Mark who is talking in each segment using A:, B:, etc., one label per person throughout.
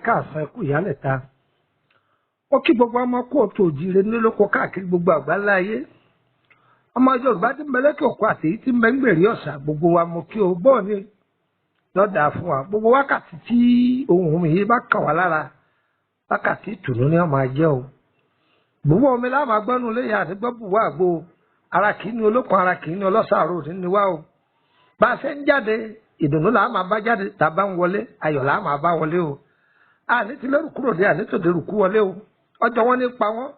A: Káàsán kú ìyálẹ̀ta ó kí gbogbo ọmọ kó tó òjìire nílòkó káàkiri gbogbo àgbáńlá ayé ọmọ Yorùbá tí ń bẹ lẹ́kọ̀ọ́ òkú àti èyí tí ń bẹ ń gbèrè ọ̀sà gbogbo wa mo kí o bọ́ọ̀ ni lọ́dà fún wa gbogbo wákàtí tí ohun mi yìí bá kàn wá lára wákàtí ìtùnú ni wọ́n máa jẹ́ o gbogbo omi láwọn agbọ́nù léyà àti gbọ́ bùwá àgbo ara kì í ní olókun ara kì í ní ọlọ́sàárò ní wá o bá a ṣe ń jáde ìdùnnú làá máa bá jáde tàbá ń wọlé ayọ̀ làá máa bá wọlé o àní ti lẹ́rù kúrò dé àní tó dẹrù kú wọlé o ọjọ́ wọn ní pa wọ́n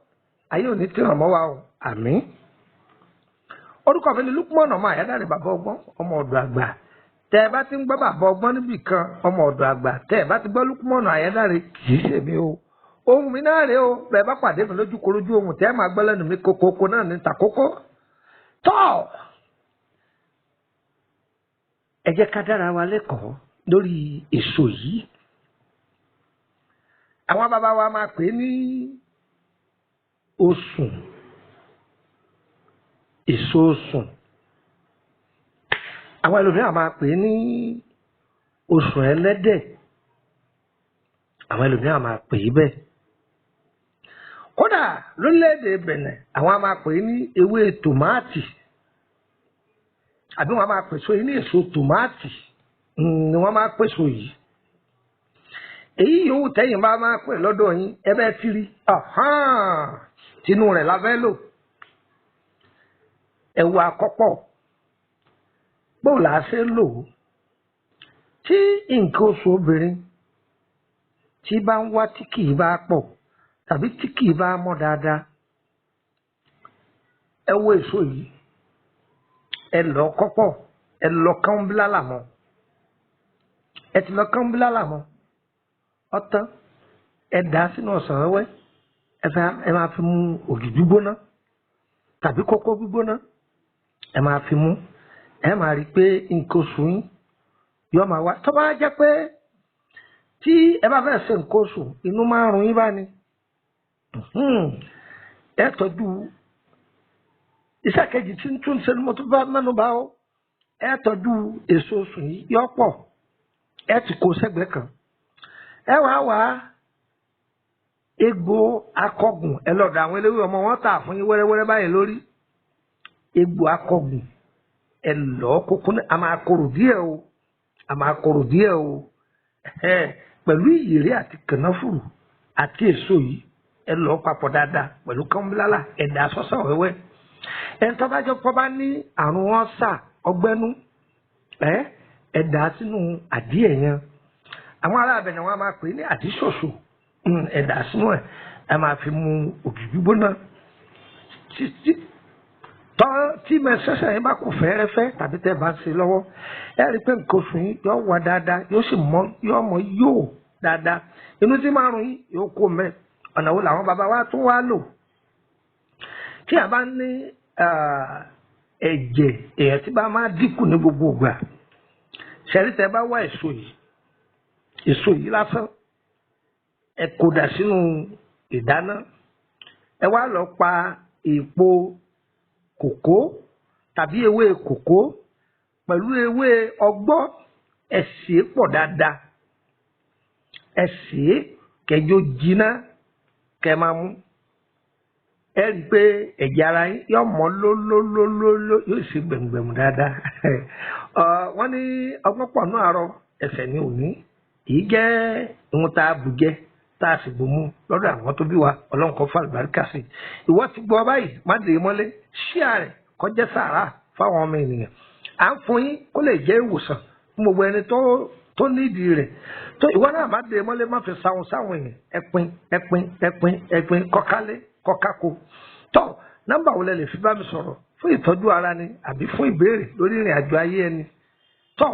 A: ayé òní ti ràn mọ́ wa o àmín. orúkọ mi ni Lukman ọmọ Àyádáre bàbá ọgbọ́n ọmọ ọ̀dọ̀ àgbà tẹ́ ẹ bá ti ń gbọ́ bàbá ọgbọ́n níbì kan ọmọ ọ̀dọ̀ àgbà tẹ́ ẹ bá ti gbọ́ Lukman Àyádáre kì í ṣèmi o ohun mi náà rèé o bẹ́ẹ̀ bá pàdé mi lójú korojú ohun tẹ́ ẹ máa gbọ́ lẹ́nu mi kókókó náà ní tàkókó tọ́ ẹ jẹ́ ká dára wa lẹ́kọ̀ọ́ lórí èso yìí. Àwọn bàbá wa máa pè ní osùn èso osùn àwọn ẹlòmíràn máa pè ní osùn ẹlẹ́dẹ̀ àwọn ẹlòmíràn máa pè é bẹ́ẹ̀ kódà lórílẹ̀‐èdè Bẹ̀nẹ̀ àwọn máa pè ní ewé tòmáàtì àbí wọ́n máa pèsè ní èso tòmáàtì ni wọ́n máa pèsè yìí. Èyí yòówù tẹ́yìn bá máa pè lọ́dọ̀ yín ẹ bẹ́ẹ̀ ti rí tinú rẹ̀ la fẹ́ lò ẹ̀wù àkọ́pọ̀ bóò là á ṣe lò ó tí nǹkan oṣù obìnrin tí bá ń wá tí kì í bá pọ̀ tàbí tí kì í bá mọ́ dáadáa ẹ wo èso yìí ẹ lọ kọ́pọ̀ ẹ lọ kán bílálà mọ́ ẹ ti lọ kán bílálà mọ́ ọtán ẹ dà á sínú ọsàn wẹ́wẹ́ ẹ máa fi mu ògì gbígbóná tàbí kókó gbígbóná ẹ máa fi mu ẹ máa rí i pé nǹkan oṣù yín yóò máa wá tó bá jẹ́ pé tí ẹ bá fẹ́ ṣe nǹkan oṣù inú máa rùn yín bá ní ẹ tọ́jú iṣẹ́ kejì tí ń tún ṣe ni mo tún bá mẹ́nu bá ó ẹ tọ́jú èso oṣù yìí yọ pọ̀ ẹ ti kó sẹ́gbẹ̀ẹ́ kan ẹ wá egbò akọgùn ẹ lọ́dọ̀ àwọn eléwé ọmọ wọn tà fún yín wẹ́rẹ́wẹ́rẹ́ báyìí lórí egbò akọgùn ẹ lọ kókó ní a máa korò díẹ̀ o pẹ̀lú ìyèrè àti kànáfùrù àti èso yìí ẹ lọ papọ̀ dáadáa pẹ̀lú kánbílálà ẹ̀dá sọ́sọ́ wẹ́wẹ́ ẹ̀ ń tọ́bájọ́ pọ́ bá ní àrùn ọ̀sà ọgbẹ́nú ẹ̀dá sínú àdíẹ̀ yẹn àwọn ará Benin wọn máa pè ní àdíṣòṣò ẹ̀dá sínú ẹ̀ ẹ máa fi mu ògì gbígbóná tí mẹsẹsẹ yẹn bá kù fẹ́ẹ́rẹ́fẹ́ tàbí tẹ́ bá ń ṣe lọ́wọ́ ẹ rí i pé nǹkan oṣù yín yóò wá dáadáa yóò sì mọ yóò dáadáa inú tí márùn yín yóò kó mẹ ọ̀nà wo làwọn bàbá wa tún wá lò tí a bá ní ẹ̀jẹ̀ èèyàn tí bá máa dínkù ní gbogbo ìgbà ṣẹ̀rí tẹ́ bá wá èso yìí lásán ẹ kó dà sínú ìdáná ẹ wá lọ pa èèpo kòkó tàbí ewé kòkó pẹ̀lú ewé ọgbọ́ ẹ sè é pọ̀ dáadáa ẹ sè é kẹjọ jiná kẹ máa mú ẹ rí i pé ẹ̀jẹ̀ ara yín yóò mọ́ lólólólóló yóò sì gbẹ̀mùgbẹ̀mù dáadáa wọ́n ní ọgbọ́n pọ̀ náà àárọ̀ ẹsẹ̀ ní òní èyí jẹ́ ohun tá a bù jẹ tá a sì bò mú lọ́dọ̀ àwọn tó bí wa ọlọ́run kan fún àlùbáríkà sí ìwọ ti gbọ́ báyìí má dè é mọ́lé ṣíà rẹ̀ kọjá sàárà fáwọn ọmọ ènìyàn à ń fún yín kó lè jẹ́ ìwòsàn fún gbogbo ẹni tó nídìí rẹ̀ tó ìwọ náà má dè é mọ́lé má fi sáwọn èèyàn ẹpin kọkálé kọkáko tó nọ́mbà wo lẹ lè fi bá mi sọ̀rọ̀ fún ìtọ́jú ara ni àbí fún ìbéèrè lórí ìrìn àjò ayé ẹni tó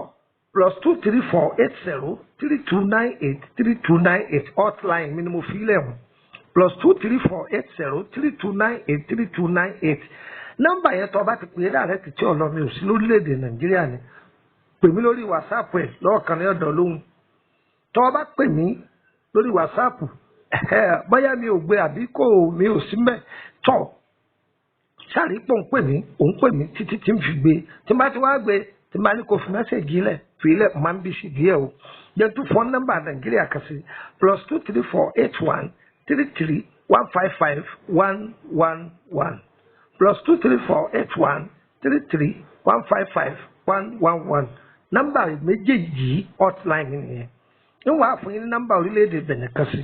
A: +23480 3298 3298 hotline minimum file +23480 3298 3298 nọ́mbà yẹn tó bá ti pè é direct tí ó lọ mi ò sí lórílẹ̀-èdè Nàìjíríà ni pè mí lórí WhatsApp ẹ lọ́ọ̀kan ní ọ̀dọ̀ lóhùn tó bá pè mí lórí WhatsApp bóyá mi ò gbé àbí kò mi ò sí mẹ́ tọ̀ sáré pò ń pè mí títí tí ń fi gbé tí n bá ti wá gbé tí n bá ní kò fi mẹ́sẹ̀gì lẹ̀ fi lẹ̀ máa ń bí sí díẹ̀ o jẹ́ tún fọ́n nọ́mbà Nàìjíríà kan sí +23481 33 155 111 +23481 33 155 111 nọ́mbà méjèèjì hotline nìyẹn ń wàá fún yín ní nọ́mbà orílẹ̀-èdè Benin kan sí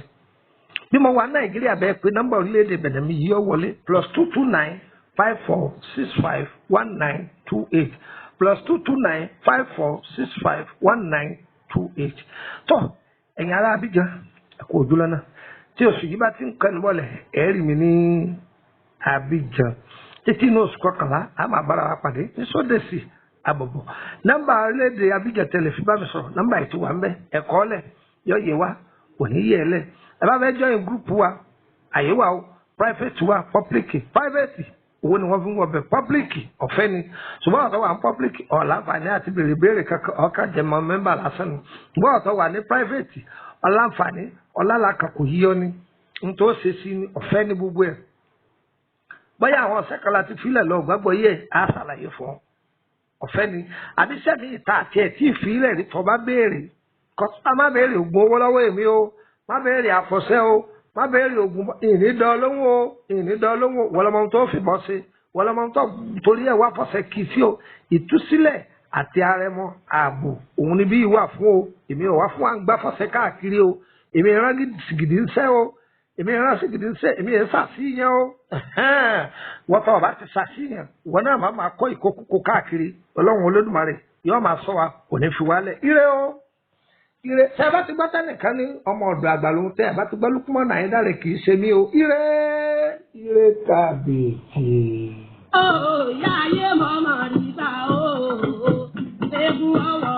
A: bí mo wà Nàìjíríà bẹ́ẹ̀ pé nọ́mbà orílẹ̀-èdè Benin mi yíyọ wọlé +229 54 65 1928 +229 54 65 1928 tó ẹ̀yin ará Abidjan ẹ̀kọ́ òjúlọ náà tí oṣù yìí bá ti ń kẹ́ni bọ́lẹ̀ ẹ̀rí mi ní Abidjan títí ní oṣù kọkànlá a máa bára wa pàdé ní sódèsì àbọ̀bọ̀ nọ́mbà orílẹ̀-èdè Abidjan tẹ̀lé fi bá mi sọ̀rọ̀ nọ́mbà ètò wa ń bẹ ẹ̀kọ́ lẹ̀ yọ̀yẹ̀ wa òní yẹ̀ lẹ̀ ẹ bá fẹ́ join group wa àyè wa o private wa public private owó ni wọ́n fi ń wọ bẹ̀ public ọ̀fẹ́ ni ṣùgbọ́n ọ̀tọ̀ wà ní public ọ̀làǹfààní àti béèrè kankan ọ̀ka jẹ̀mọ́ mẹ́mbà lásán ni ṣùgbọ́n ọ̀tọ̀ wà ní private ọ̀làǹfààní ọ̀làlàkà kò yíyọ ni n tó ṣe sí ni ọ̀fẹ́ ni gbogbo ẹ̀ bóyá àwọn ọ̀sẹ̀ kan láti filẹ̀ lọ gbàgbọ́ yẹ á ṣàlàyé fún ọ̀fẹ́ ni àbíṣẹ́ mi ìta àti ẹ̀ tí ìfilẹ̀ rí tọ́ bá béèrè kọ́sítà má béèrè ògùn owó lọ́wọ́ èmi o má béèrè àfọ̀ṣẹ́ o má béèrè ògùn ìnídọ́lówó wọlọmọ tó fìbọn ṣe wọlọmọ tó torí ẹ̀ wá fọ̀ṣẹ́ kì í sí o ìtúsílẹ̀ àti arẹmọ ààbò òun ni bí ìwà fún o èmi ò wá fún wa ń gbá fọ̀ṣẹ́ káàkiri o èmi ìran gidi ń sẹ́ o èmi ìran sì gidi ń sẹ́ èmi ẹ̀ ṣàṣìyàn o wọ́n tọ́ ọba ti ṣàṣìyàn ìwọ náà máa kọ́ ìkókó káàkiri ọlọ́run olódùmarè yóò máa sọ wa kò ní fi wálẹ̀ ire o ire tẹ́ ẹ bá ti gbọ́ tẹ́nìkan ní ọmọ ọ̀dọ̀ àgbà lòun tẹ́ ẹ bá ti gbọ́ lùkúmọ̀ náà yín dáre kì í ṣe mí o ire ire kàbìtì.
B: ó yá ayé mọ́mọ́ nígbà ó egun ọwọ́.